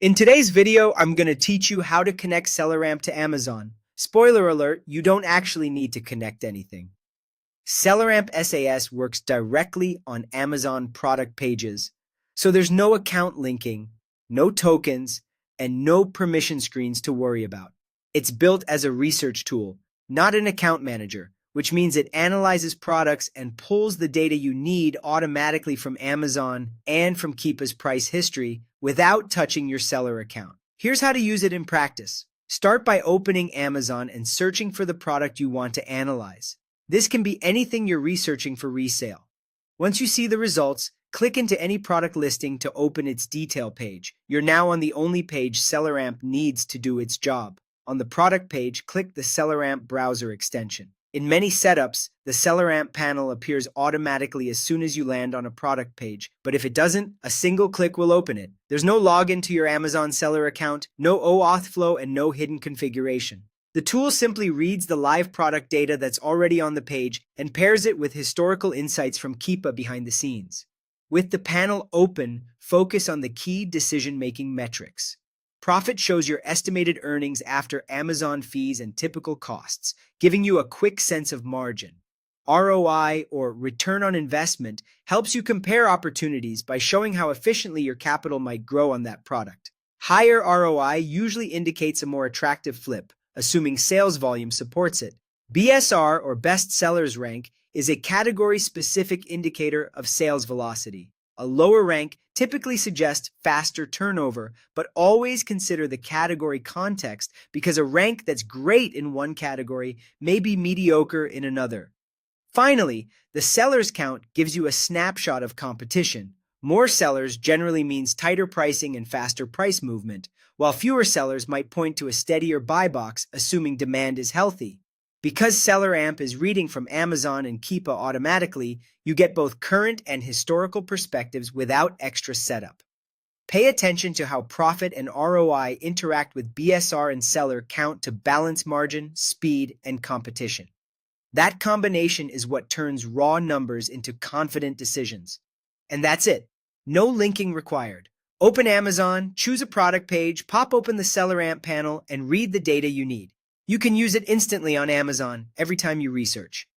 In today's video, I'm going to teach you how to connect Selleramp to Amazon. Spoiler alert, you don't actually need to connect anything. Selleramp SAS works directly on Amazon product pages, so there's no account linking, no tokens, and no permission screens to worry about. It's built as a research tool, not an account manager, which means it analyzes products and pulls the data you need automatically from Amazon and from Keepa's price history without touching your seller account. Here's how to use it in practice. Start by opening Amazon and searching for the product you want to analyze. This can be anything you're researching for resale. Once you see the results, click into any product listing to open its detail page. You're now on the only page Selleramp needs to do its job. On the product page, click the Selleramp browser extension. In many setups, the Selleramp panel appears automatically as soon as you land on a product page, but if it doesn't, a single click will open it. There's no login to your Amazon seller account, no OAuth flow, and no hidden configuration. The tool simply reads the live product data that's already on the page and pairs it with historical insights from Keepa behind the scenes. With the panel open, focus on the key decision-making metrics. Profit shows your estimated earnings after Amazon fees and typical costs, giving you a quick sense of margin. ROI, or return on investment, helps you compare opportunities by showing how efficiently your capital might grow on that product. Higher ROI usually indicates a more attractive flip, assuming sales volume supports it. BSR, or Best Sellers Rank, is a category-specific indicator of sales velocity. A lower rank typically suggests faster turnover, but always consider the category context because a rank that's great in one category may be mediocre in another. Finally, the sellers count gives you a snapshot of competition. More sellers generally means tighter pricing and faster price movement, while fewer sellers might point to a steadier buy box, assuming demand is healthy. Because Selleramp is reading from Amazon and Keepa automatically, you get both current and historical perspectives without extra setup. Pay attention to how profit and ROI interact with BSR and seller count to balance margin, speed, and competition. That combination is what turns raw numbers into confident decisions. And that's it. No linking required. Open Amazon, choose a product page, pop open the Selleramp panel, and read the data you need. You can use it instantly on Amazon every time you research.